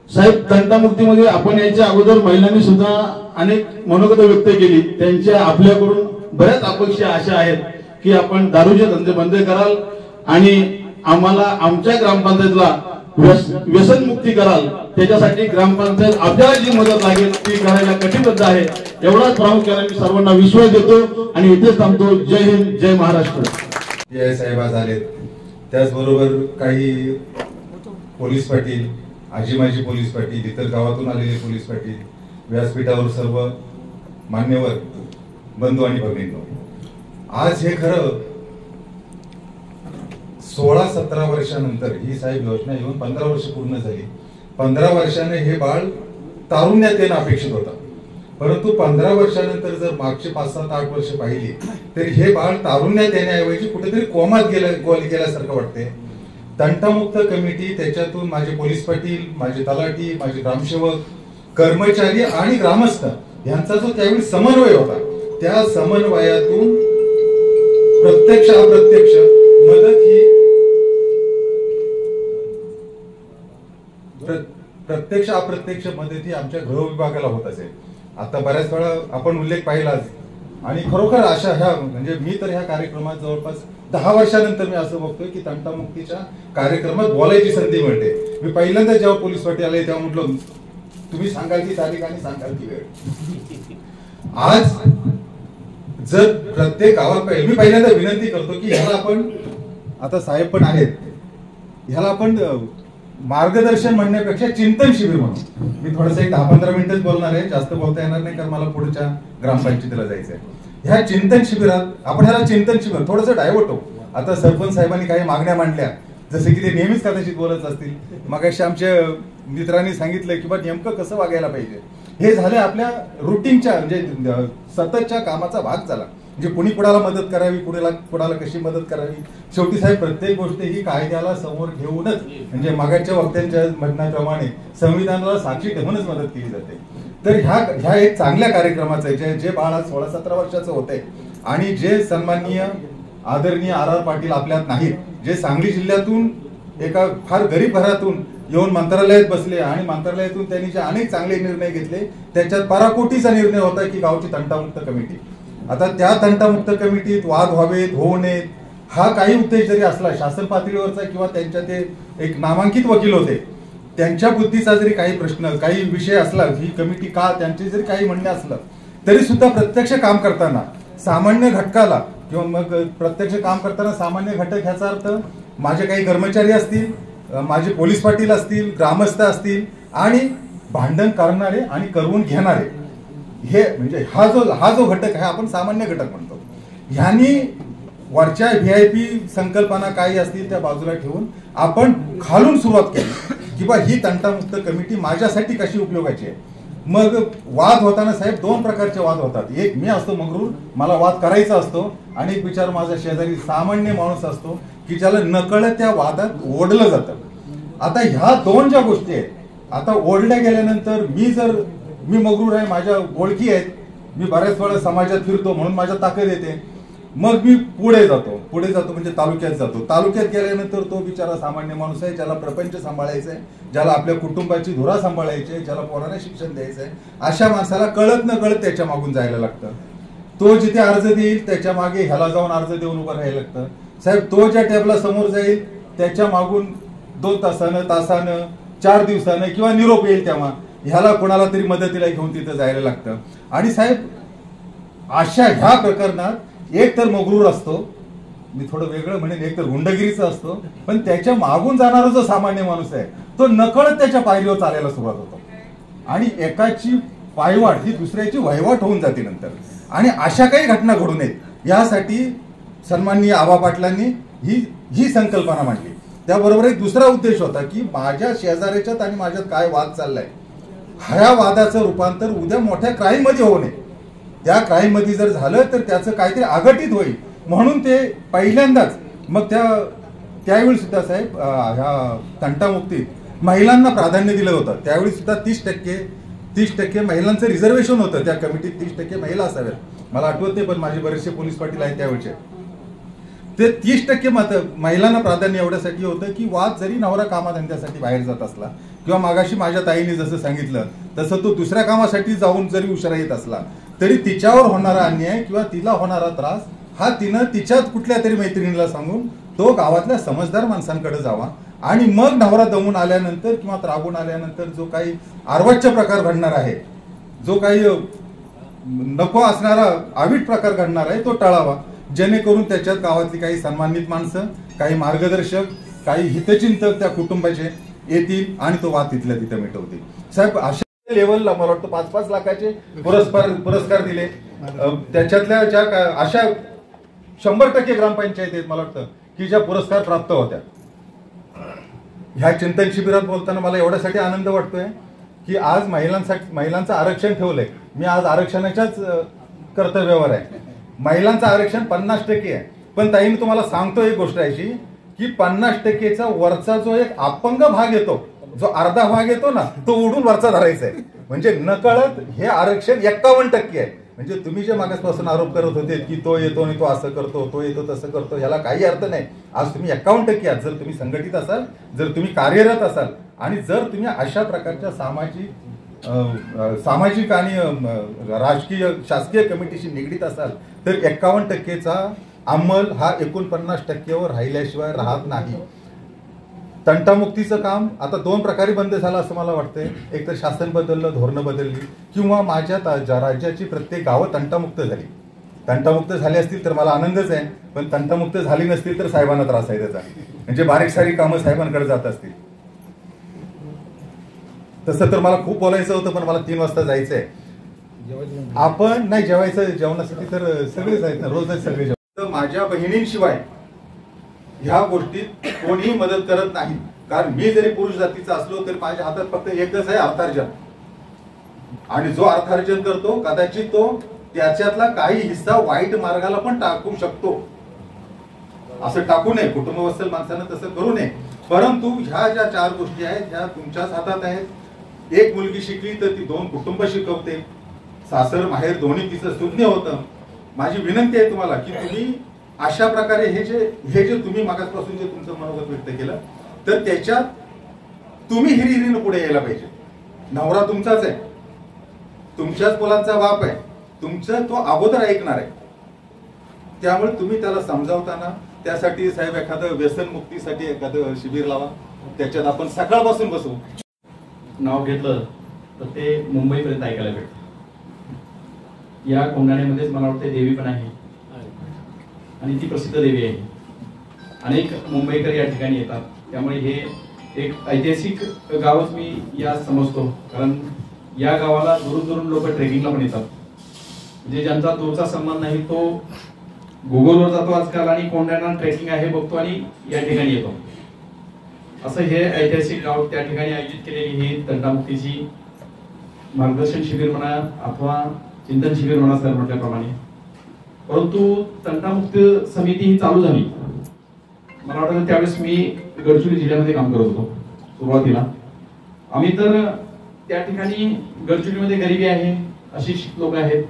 साहेब, तंटामुक्तीमध्ये आपण याच्या अगोदर महिलांनी सुद्धा अनेक मनोगत व्यक्त केली. त्यांच्या आपल्याकडून बऱ्याच अपेक्षा अशा आहेत की आपण दारूचे धंदे बंद कराल आणि आम्हाला आमच्या ग्रामपंचायतला व्यसनमुक्ती कराल. त्याच्यासाठी ग्रामपंचायत आपल्याला जी मदत लागेल ती करायला कटिबद्ध आहे. एवढाच प्रामुख्याने मी सर्वांना विश्वास देतो आणि इथेच थांबतो. जय हिंद, जय महाराष्ट्र. जय साहेब आज आलेत, त्याचबरोबर काही पोलीस पाटील, आजी माजी पोलीस पाटील, इतर गावातून आलेले पोलीस पाटील, व्यासपीठावर सर्व मान्यवर बंधू आणि भगिनींनो, आज हे खरं 16-17 वर्षानंतर ही साहेब योजना येऊन 15 वर्ष पूर्ण झाली. 15 वर्षाने हे बाळ तारुण्यात येणं अपेक्षित होतं, परंतु 15 वर्षानंतर जर मागचे 5-7-8 वर्ष पाहिली तर हे बाळ तारुण्यात येण्याऐवजी कुठेतरी कोमात गेल्यासारखं वाटते. तंटामुक्त कमिटी, त्याच्यातून माझे पोलीस पाटील, माझे तलाठी, माझे ग्रामसेवक, कर्मचारी आणि ग्रामस्थ यांचा जो त्यावेळी समन्वय होता, त्या समन्वयातून प्रत्यक्ष अप्रत्यक्ष मदत ही प्रत्यक्ष अप्रत्यक्ष मदत ही आमच्या गृह विभागाला होत असेल. आता बऱ्याच वेळा आपण उल्लेख पाहिलाच आणि खरोखर अशा ह्या म्हणजे मी तर ह्या कार्यक्रमात जवळपास 10 वर्षानंतर मी असं बघतोय की तंटामुक्तीच्या कार्यक्रमात बोलायची संधी मिळते. मी पहिल्यांदा जेव्हा पोलीस पाटील आले तेव्हा म्हटलं तुम्ही सांगाल ती तारीख आणि सांगाल ती वेळ. आज जर प्रत्येक गावात मी पहिल्यांदा विनंती करतो की ह्याला आपण, आता साहेब पण आहेत, ह्याला आपण मार्गदर्शन म्हणण्यापेक्षा चिंतन शिबिर म्हणून मी थोडंसं एक 10-15 मिनिटच बोलणार आहे, जास्त बोलता येणार नाही कारण मला पुढच्या ग्रामपंचायतीला जायचंय. ह्या चिंतन शिबिरात आपण ह्याला चिंतन शिबिर थोडंसं डायव्हर्ट हो. आता सरपंच साहेबांनी काही मागण्या मांडल्या, जसे की ते नेहमीच कदाचित बोलत असतील. मगाशी आमच्या मित्रांनी सांगितलं की बा नेमकं कसं वागायला पाहिजे, हे झाले आपल्या रुटीनच्या म्हणजे सततच्या कामाचा भाग झाला. म्हणजे कुणी कुणाला मदत करावी, कुणाला कशी मदत करावी. शेवटी साहेब प्रत्येक गोष्ट ही कायद्याला समोर घेऊनच, म्हणजे मागाच्या वक्त्यांच्या म्हणण्याप्रमाणे संविधानाला साक्षी ठेवूनच मदत केली जाते. तर ह्या एक चांगल्या कार्यक्रमाचं जे बाळ आज 16-17 वर्षाचं होतंय आणि जे सन्माननीय आदरणीय RR पाटील आपल्यात नाहीत, जे सांगली जिल्ह्यातून एका फार गरीब घरातून येऊन मंत्रालयात बसले आणि मंत्रालयातून त्यांनी जे अनेक चांगले निर्णय घेतले, त्याच्यात पराकोटीचा निर्णय होता की गावची तंटामुक्त कमिटी. आता त्या तंटामुक्त कमिटीत वाद व्हावेत, होऊ नयेत, हा काही उद्देश जरी असला शासन पातळीवरचा किंवा त्यांच्या ते एक नामांकित वकील होते, त्यांच्या बुद्धीचा जरी काही प्रश्न, काही विषय असला, ही कमिटी का, त्यांचे जरी काही म्हणणे असलं, तरी सुद्धा प्रत्यक्ष काम करताना सामान्य घटकाला किंवा मग प्रत्यक्ष काम करताना सामान्य घटक ह्याचा अर्थ माझे काही कर्मचारी असतील, माझे पोलीस पाटील असतील, ग्रामस्थ असतील आणि भांडण करणारे आणि करवून घेणारे, हे म्हणजे हा जो घटक आहे आपण सामान्य घटक म्हणतो. ह्यांनी वरच्या VIP संकल्पना काही असतील त्या बाजूला ठेवून आपण खालून सुरुवात केली की बा ही तंटामुक्त कमिटी माझ्यासाठी कशी उपयोगाची आहे. मग वाद होताना साहेब 2 प्रकारचे वाद होतात. एक मी असतो मगरूर, मला वाद करायचा असतो, आणि एक विचार माझा शेजारी सामान्य माणूस असतो की ज्याला नकळत त्या वादात ओढलं जातं. आता ह्या 2 ज्या गोष्टी आहेत, आता ओढल्या गेल्यानंतर मी जर मी मगरूर आहे, माझ्या ओळखी आहेत, मी बऱ्याच वेळा समाजात फिरतो म्हणून माझ्या ताकद येते. मग मी पुढे जातो म्हणजे तालुक्यात जातो. तालुक्यात गेल्यानंतर तो बिचारा सामान्य माणूस आहे, ज्याला प्रपंच सांभाळायचा आहे, ज्याला आपल्या कुटुंबाची धुरा सांभाळायची आहे, ज्याला पोरांना शिक्षण द्यायचं आहे. अशा माणसाला कळत न कळत त्याच्या मागून जायला लागतं. तो जिथे अर्ज देईल त्याच्या मागे ह्याला जाऊन अर्ज देऊन उभं राहायला लागतं. साहेब, तो ज्या टेबला समोर जाईल त्याच्या मागून 2 तासानं 4 दिवसानं किंवा निरोप येईल तेव्हा ह्याला कोणाला तरी मदतीला घेऊन तिथं जायला लागतं. आणि साहेब, अशा ह्या प्रकरणात एक तर मगरूर असतो, मी थोडं वेगळं म्हणेन, एक तर गुंडगिरीचा असतो, पण त्याच्या मागून जाणारा जो सामान्य माणूस आहे तो नकळत त्याच्या पायरीवर चालायला सुरुवात होतो आणि एकाची पायवाट ही दुसऱ्याची वहिवाट होऊन जाते नंतर. आणि अशा काही घटना घडू नयेत यासाठी सन्माननीय आबा पाटलांनी ही संकल्पना मांडली. त्याबरोबर एक दुसरा उद्देश होता की माझ्या शेजाऱ्याच्यात आणि माझ्यात काय वाद चाललाय, ह्या वादाचं रूपांतर उद्या मोठ्या क्राईम मध्ये होऊ नये. त्या क्राईम मध्ये जर झालं तर त्याचं काहीतरी आघटित होईल म्हणून ते पहिल्यांदाच मग त्यावेळी सुद्धा साहेब ह्या तंटामुक्तीत महिलांना प्राधान्य दिलं होतं. त्यावेळी सुद्धा 30% महिलांचं रिझर्वेशन होतं. त्या कमिटीत 30% महिला असाव्यात. मला आठवत नाही, पण माझे बरेचसे पोलीस पाटील आहेत त्यावेळचे. ते 30% महिलांना प्राधान्य एवढ्यासाठी होतं की वाद जरी नवरा कामाधंद्यासाठी बाहेर जात असला किंवा मागाशी माझ्या ताईने जसं सांगितलं तसं तो दुसऱ्या कामासाठी जाऊन जरी उशिरा येत असला तरी तिच्यावर होणारा अन्याय किंवा तिला होणारा त्रास हा तिनं तिच्यात कुठल्या तरी मैत्रिणीला सांगून तो गावातल्या समजदार माणसांकडे जावा आणि मग नवरा दमून आल्यानंतर किंवा त्रागून आल्यानंतर जो काही अर्वाच्य प्रकार घडणार आहे, जो काही नको असणारा आविट प्रकार घडणार आहे तो टाळावा, जेणेकरून त्याच्यात गावातली काही सन्मानित माणसं, काही मार्गदर्शक, काही हितचिंतक त्या कुटुंबाचे येतील आणि तो वाद तिथल्या तिथे मिटवतील. साहेब, अशा लेवलला मला वाटतं 5-5 लाखाचे पुरस्कार दिले. त्याच्यातल्या ज्या अशा 100% ग्रामपंचायत आहेत मला वाटतं की ज्या पुरस्कार प्राप्त होत्या. ह्या चिंतन शिबिरात बोलताना मला एवढ्यासाठी आनंद वाटतोय की आज महिलांचं आरक्षण ठेवलंय. मी आज आरक्षणाच्याच कर्तव्यावर आहे. महिलांचं आरक्षण 50% आहे. पण ताई, मी तुम्हाला सांगतो एक गोष्ट अशी की 50%चा वरचा जो एक अपंग भाग येतो, जो अर्धा भाग येतो ना, तो उडून वरचा धरायचा आहे. म्हणजे नकळत हे आरक्षण 51% आहे. म्हणजे तुम्ही जे मागासपासून आरोप करत होते की तो येतो आणि तो असं करतो, तो येतो तसं करतो, याला काही अर्थ नाही. आज तुम्ही 51% आहात. जर तुम्ही संघटित असाल, जर तुम्ही कार्यरत असाल आणि जर तुम्ही अशा प्रकारच्या सामाजिक आणि राजकीय शासकीय कमिटीशी निगडीत असाल तर 51%चा अंमल हा 49%वर राहिल्याशिवाय राहत नाही. तंटामुक्तीचं काम आता 2 प्रकारे बंद झालं असं मला वाटतंय. एक तर शासन बदललं, धोरणं बदलली, किंवा माझ्या राज्याची प्रत्येक गावं तंटामुक्त झाली. तंटामुक्त झाली असतील तर मला आनंदच आहे, पण तंटामुक्त झाली नसतील तर साहेबांना त्रास आहे त्याचा. म्हणजे बारीक सारी कामं साहेबांकडे जात असतील. तसं तर मला खूप बोलायचं होतं, पण मला 3 वाजता जायचंय. आपण नाही जेवायचं, जेवणासाठी तर सगळेच आहेत ना, रोजच सगळे जेवण. माझ्या बहिणींशिवाय ह्या गोष्टीत कोणीही मदत करत नाही. कारण मी जरी पुरुष जातीचा असलो तरी माझ्या हातात फक्त एकच आहे, अर्थार्जन. आणि जो अर्थार्जन करतो कदाचित तो त्याच्यातला काही हिस्सा वाईट मार्गाला पण टाकू शकतो. असं टाकू नये, कुटुंबवत्सल माणसानं तसं करू नये. परंतु ह्या ज्या 4 गोष्टी आहेत ह्या तुमच्याच हातात आहेत. एक मुलगी शिकली तर ती 2 कुटुंब शिकवते. सासर माहेर दोन्ही तिचं सुज्ञ होतं. माझी विनंती आहे तुम्हाला की तुम्ही अशा प्रकारे हे जे तुम्ही मागासपासून जे तुमचं मनोगत व्यक्त केलं तर त्याच्यात तुम्ही हिरिहिरीनं पुढे यायला पाहिजे. नवरा तुमचाच आहे, तुमच्याच मुलांचा बाप आहे, तुमचं तो अगोदर ऐकणार आहे. त्यामुळे तुम्ही त्याला समजावताना त्यासाठी साहेब एखादं व्यसनमुक्तीसाठी एखादं शिबिर लावा, त्याच्यात आपण सकाळपासून बसू. नाव घेतलं तर ते मुंबईपर्यंत ऐकायला भेटतं. या कोंढाण्यामध्येच मला वाटतं देवी पण आहे आणि ती प्रसिद्ध देवी आहे. अनेक मुंबईकर या ठिकाणी येतात. त्यामुळे हे एक ऐतिहासिक गावच मी या समजतो. कारण या गावाला दुरून दुरून लोक ट्रेकिंगला पण येतात. म्हणजे ज्यांचा दूरचा संबंध नाही तो गुगलवर जातो आजकाल आणि कोंढाणा ट्रेकिंग आहे बघतो आणि या ठिकाणी येतो. असं हे ऐतिहासिक गाव त्या ठिकाणी आयोजित केलेली ही तंटामुक्तीची मार्गदर्शन शिबिर म्हणा अथवा चिंतन शिबिर म्हणा सर म्हटल्याप्रमाणे. परंतु तंटामुक्त समिती ही चालू झाली. मला वाटतं त्यावेळेस मी गडचिरोली जिल्ह्यामध्ये काम करत होतो सुरुवातीला. आम्ही तर त्या ठिकाणी गडचिरोलीमध्ये गरिबी आहे, अशिक्षित लोक आहेत,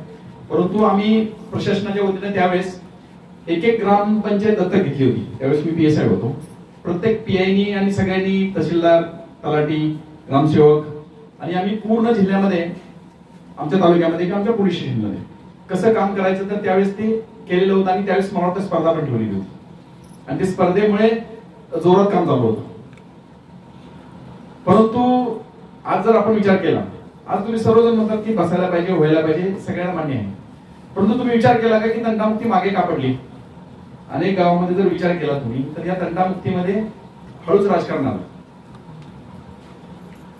परंतु आम्ही प्रशासनाच्या वतीने त्यावेळेस एक ग्रामपंचायत दत्तक घेतली होती. त्यावेळेस मी PSI होतो. प्रत्येक PIनी आणि सगळ्यांनी, तहसीलदार, तलाठी, ग्रामसेवक आणि आम्ही पूर्ण जिल्ह्यामध्ये, आमच्या तालुक्यामध्ये किंवा आमच्या पोलीस स्टेशनमध्ये कसं काम करायचं तर त्यावेळेस ते केलेलं होतं. आणि त्यावेळेस मला वाटतं स्पर्धा पण ठेवलेली होती आणि त्या स्पर्धेमुळे जोरात काम चालू होतं. परंतु आज जर आपण विचार केला, आज तुम्ही सर्वजण म्हणतात की बसायला पाहिजे, व्हायला पाहिजे, सगळ्यांना मान्य आहे, परंतु तुम्ही विचार केला का की तंटामुक्ती मागे का पडली? अनेक गावामध्ये जर विचार केला तुम्ही तर या तंटामुक्तीमध्ये हळूच राजकारण आलं.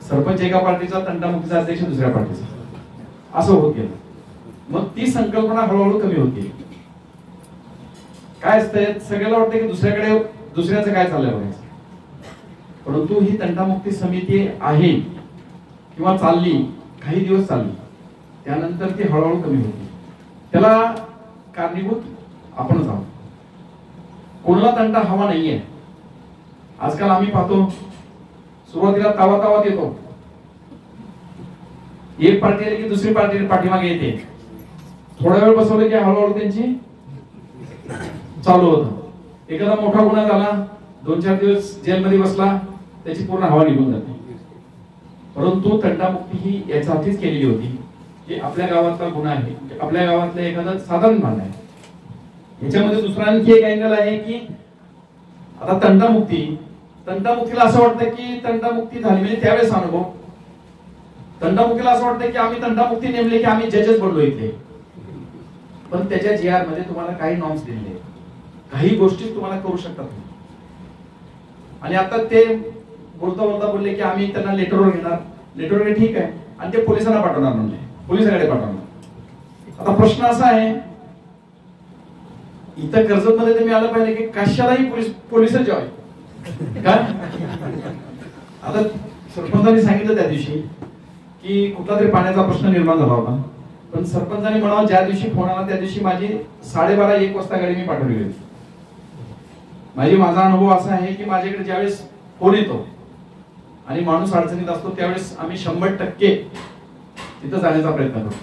सरपंच एका पार्टीचा, तंटामुक्तीचा अध्यक्ष दुसऱ्या पार्टीचा, असं होत गेलं. मग ती संकल्पना हळूहळू कमी होती. काय असतंय, सगळ्याला वाटतं की दुसऱ्याचं काय चाललंय बघायचं, परंतु ही तंटामुक्ती समिती आहे किंवा चालली, काही दिवस चालली, त्यानंतर ती हळूहळू कमी होती. त्याला कारणीभूत आपणच आहोत. कोणाला तंटा हवा नाहीये. आजकाल आम्ही पाहतो सुरुवातीला तावात येतो, एक पार्टी आली की दुसरी पार्टी पाठीमागे येते, थोडा वेळ बसवलं की हळूहळू त्यांची चालू होतं. एखादा मोठा गुन्हा झाला, 2-4 दिवस जेलमध्ये बसला, त्याची पूर्ण हवा निघून जाते. परंतु तंटामुक्ती ही याच्यासाठीच केलेली होती की आपल्या गावातला गुन्हा आहे, आपल्या गावातलं एखादं साधारण भांडण आहे. याच्यामध्ये दुसरा आणखी एक अँगल आहे की आता तंटामुक्तीला असं वाटतं की तंटामुक्ती झाली म्हणजे त्यावेळेस अनुभव, तंटामुक्तीला असं वाटतं की आम्ही तंटामुक्ती नेमले की आम्ही जजेस बनलो इथे. पण त्याच्या GR मध्ये तुम्हाला काही नॉर्म्स दिलेले, काही गोष्टी तुम्हाला करू शकतात. आणि आता ते बोलता बोलले की आम्ही त्यांना लेटरवर घेणार, लेटरवर ठीक आहे, आणि ते पोलिसांना पाठवणार, म्हणजे पोलिसांकडे पाठवणार. आता प्रश्न असा आहे, इथं कर्जतमध्ये तर मी आलं पाहिजे की कशालाही पोलिस जॉय का? आता सरपंचांनी सांगितलं त्या दिवशी की कुठला तरी पाण्याचा प्रश्न निर्माण झाला होता, पण सरपंचांनी म्हणावं ज्या दिवशी फोन आला त्या दिवशी माझी 12:30-1 वाजता गाडी मी पाठवली होती. माझा अनुभव असा आहे की माझ्याकडे ज्यावेळेस फोन येतो आणि माणूस अडचणीत असतो त्यावेळेस आम्ही 100% तिथं जाण्याचा प्रयत्न करतो.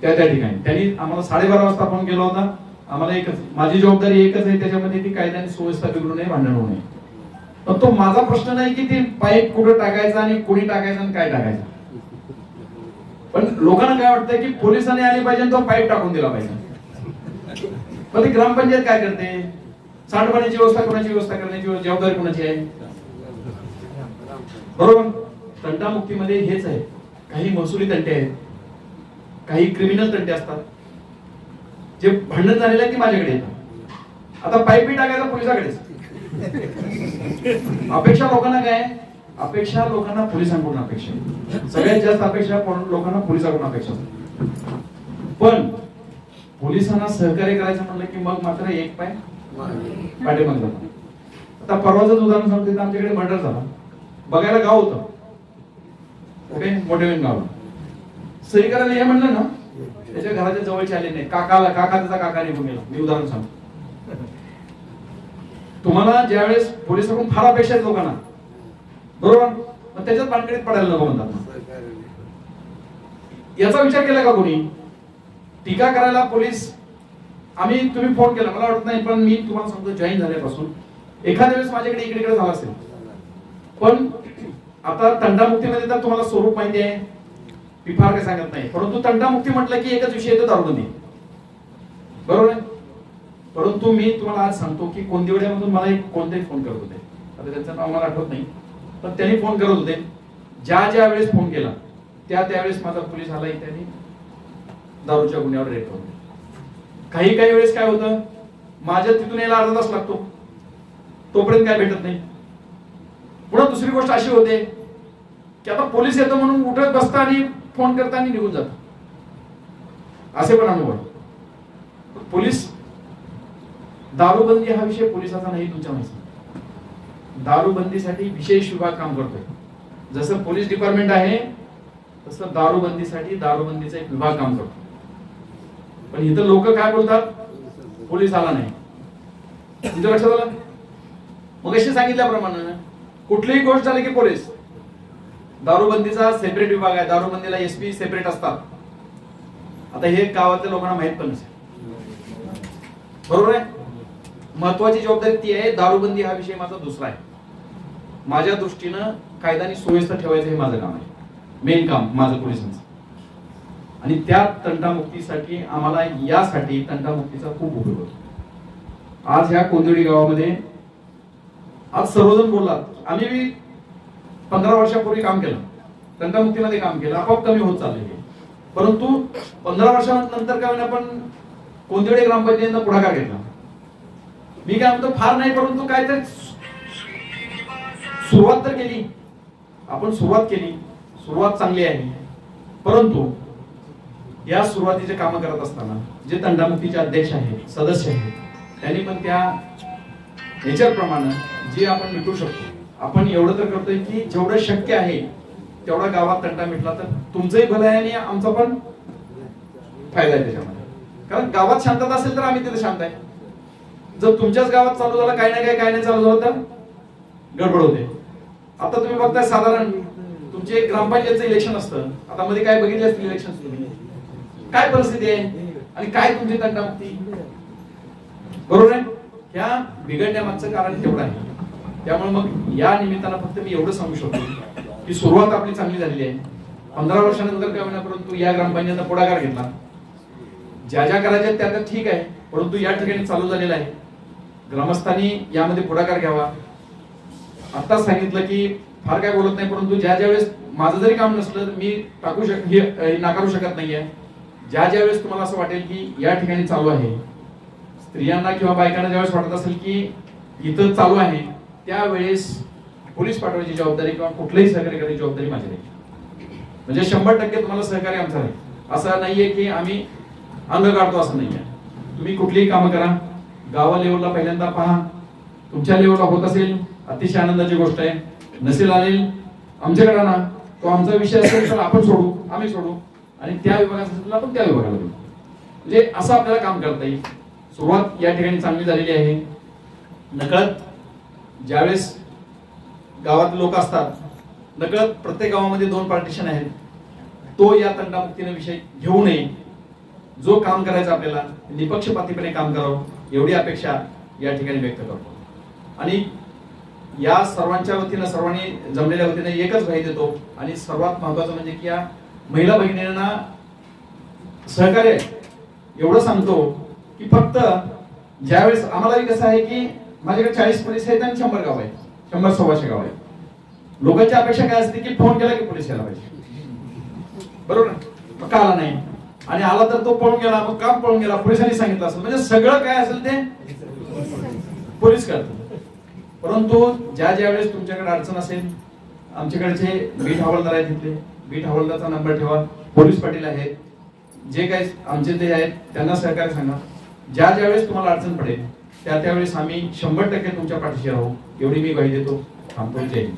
त्या ठिकाणी त्यांनी आम्हाला 12:30 वाजता फोन केला होता. आम्हाला एकच, माझी जबाबदारी एकच आहे त्याच्यामध्ये की कायद्याने सुव्यवस्था बिघडू नये, भांडण होऊ नये. पण तो माझा प्रश्न नाही की ते पाईप कुठं टाकायचा आणि कोणी टाकायचं आणि काय टाकायचं. पण लोकांना काय वाटतं की पोलिसांनी आली पाहिजे तो पाईप टाकून दिला पाहिजे. पण ती ग्रामपंचायत काय करते, सांडपाण्याची व्यवस्था कोणाची, व्यवस्था करण्याची जबाबदारी कोणाची आहे? बरोबर. तंटामुक्तीमध्ये हेच आहे, काही महसुली तंटे आहेत, काही क्रिमिनल तंटे असतात. जे भांडण झालेले आहे ती माझ्याकडे येतात. आता पाईपी टाकायचा पोलिसाकडेच. अपेक्षा लोकांना काय, अपेक्षा लोकांना पोलिसांकडून अपेक्षा, सगळ्यात जास्त अपेक्षा लोकांना पोलिसांकडून अपेक्षा. पण पोलिसांना सहकार्य करायचं म्हणलं की मग मात्र एक पाय पाठीमागे जातो. आता परवाचं उदाहरण सांगतो, आमच्याकडे मर्डर झाला, बघायला गाव होतं, ओके, मोठेवेन गाव. सही करायला हे म्हणलं ना, त्याच्या घराच्या जवळचे आले नाही, त्याचा काका निघून गेला. मी उदाहरण सांगतो तुम्हाला. ज्यावेळेस पोलिसांकडून फार अपेक्षा आहेत लोकांना, बरोबर, मग त्याच्यात भानगडीत पडायला नको म्हणतात. याचा विचार केला का कोणी? टीका करायला पोलीस, तुम्ही फोन केला मला वाटत नाही, पण मी तुम्हाला सांगतो जॉईन झाल्यापासून एखाद्या वेळेस माझ्याकडे इकडे झाला असेल. पण आता तंटामुक्तीमध्ये तर तुम्हाला स्वरूप माहिती आहे, मी फार काही सांगत नाही, परंतु तंटामुक्ती म्हटलं की एकच विषय येतो, दारूबंदी, बरोबर आहे. परंतु मी तुम्हाला आज सांगतो की कोंदिवड्यामधून मला एक कोणतेही फोन करत होते, आता त्यांचं नाव मला आठवत नाही, पण त्यांनी फोन करत होते. ज्या वेळेस फोन केला त्यावेळेस माझा पोलीस आला, त्यांनी दारूच्या गुन्ह्यावर रेट होते. काही वेळेस काय होतं, माझ्या तिथून यायला अर्धा तास लागतो, तोपर्यंत काय भेटत नाही. पुन्हा दुसरी गोष्ट अशी होते की आता पोलीस येतो म्हणून उठत बसता आणि फोन करता आणि निघून जातो, असे पण अनुभव. पोलीस, दारूबंदी हा विषय पोलिसाचा नाही, तुमच्या माहिती. दारूबंदीसाठी विशेष विभाग काम करतोय. जसं पोलीस डिपार्टमेंट आहे तसं दारूबंदीचा एक विभाग काम करतो. पण इथं लोक काय बोलतात, पोलीस आला नाही. तुमच्या लक्षात आलं? मग अशी सांगितल्याप्रमाणे कुठलीही गोष्ट झाली की पोलीस, दारूबंदीचा सेपरेट विभाग आहे, दारूबंदीला एसपी सेपरेट असतात. आता हे गावातल्या लोकांना माहित पण नसेल, बरोबर आहे. महत्वाची जबाबदारी ती आहे. दारूबंदी हा विषय माझा दुसरा आहे. माझ्या दृष्टीनं कायदा आणि सुव्यवस्था ठेवायचं हे माझं काम आहे, मेन काम माझं पोलिसांचं. आणि त्या तंटामुक्तीसाठी आम्हाला यासाठी तंटामुक्तीचा खूप उपयोग होतो. आज ह्या कोंदडी गावामध्ये आज सर्वजण बोललात, आम्ही 15 वर्षापूर्वी काम केलं, तंटामुक्तीमध्ये काम केलं, आपोआप कमी होत चालले. परंतु 15 वर्षानंतर काय होईल, आपण कोंदडी ग्रामपंचायतीचा पुढाकार घेतला. मी काय म्हणतो फार नाही, परंतु काय तर सुरुवात तर केली आपण, सुरुवात केली, सुरुवात चांगली आहे. परंतु या सुरुवातीचे काम करत असताना जे तंटामुक्तीचे अध्यक्ष आहेत, सदस्य आहेत, त्यांनी पण त्या नेचरप्रमाणे जे आपण मिटू शकतो आपण एवढं तर करतोय की जेवढं शक्य आहे तेवढा गावात तंटा मिटला तर तुमचंही भलं आहे आणि आमचा पण फायदा आहे त्याच्यामध्ये. कारण गावात शांतता असेल तर आम्ही तिथे शांत आहे. जर तुमच्याच गावात चालू झालं काय नाही चालू झालं तर गडबड होते. आता तुम्ही बघताय साधारण तुमचे ग्रामपंचायतचं इलेक्शन असतं, आता मध्ये काय बघितले असतील इलेक्शन, तुम्ही काय परिस्थिती आहे आणि काय तुमची तंटामुक्ती, बरोबर आहे. ह्या बिघडण्यामागचं कारण तेवढं आहे. त्यामुळे मग या निमित्तानं फक्त मी एवढं सांगू शकतो की सुरुवात आपली चांगली झालेली आहे. 15 वर्षानंतर काय होणार, परंतु या ग्रामपंचायतीचा पुढाकार घेतला, ज्या करायच्या त्या ठीक आहे, परंतु या ठिकाणी चालू झालेला आहे. ग्रामस्थांनी यामध्ये पुढाकार घ्यावा. आता सांगितलं की फार काय बोलत नाही, परंतु ज्या वेळेस माझं जरी काम नसलं तर मी नाकारू शकत नाहीये. ज्या वेळेस तुम्हाला असं वाटेल की या ठिकाणी चालू आहे, स्त्रियांना किंवा बायकांना ज्यावेळेस वाटत असेल की इथं चालू आहे, त्यावेळेस पोलीस पाठवायची जबाबदारी किंवा कुठलंही सहकार्य करायची जबाबदारी माझी नाही. म्हणजे 100% तुम्हाला सहकार्य आमचं आहे. असं नाहीये की आम्ही अंग काढतो, असं नाहीये. तुम्ही कुठलीही कामं करा, गावा लेवलला पहिल्यांदा पहा, तुमच्या लेवलला होत असेल अतिशय आनंदाची गोष्ट आहे. नसेल आलेल आमच्याकडे आणा, तो आमचा विषय असेल तर आपण सोडू, आम्ही सोडू, आणि त्या विभागात असेल तर आपण त्या विभागाला देऊ. म्हणजे असं आपल्याला काम करता येईल. सुरुवात या ठिकाणी चांगली झालेली आहे. नकळत ज्यावेळेस गावात लोक असतात, नकळत प्रत्येक गावामध्ये 2 पार्टिशन आहेत, तो या तंटामुक्तीने विषय घेऊ नये. जो काम करायचं आपल्याला निपक्षपातीपणे काम करावं एवढी अपेक्षा या ठिकाणी व्यक्त करतो. आणि या सर्वांच्या वतीनं, सर्वांनी जमलेल्या वतीनं एकच ग्वाही देतो, आणि सर्वात महत्वाचं म्हणजे की या महिला भगिनींना सहकार्य एवढं सांगतो की फक्त ज्यावेळेस आम्हाला कसं आहे की माझ्याकडे 40 पोलीस आहेत आणि 100 गाव आहेत, 100-125 गाव आहेत. लोकांची अपेक्षा काय असते की फोन केला की पोलीस यायला पाहिजे, बरोबर ना. मग का आला नाही, आणि आला तर तो पळून गेला, मग काम पळून गेला, पोलिसांनी सांगितलं असेल, म्हणजे सगळं काय असेल ते पोलीस करतात. परंतु ज्यावेळेस तुमच्याकडे अडचण असेल, आमच्याकडचे बीट हवालदार आहेत, तिथले बीट हवालदारचा नंबर ठेवा, पोलीस पाटील आहेत, जे काही आमचे ते आहेत त्यांना सहकार्य सांगा. ज्यावेळेस तुम्हाला अडचण पडेल त्यावेळेस आम्ही 100% तुमच्या पाठीशी राहू एवढी मी ग्वाही देतो. थांबतो. जय हिंद.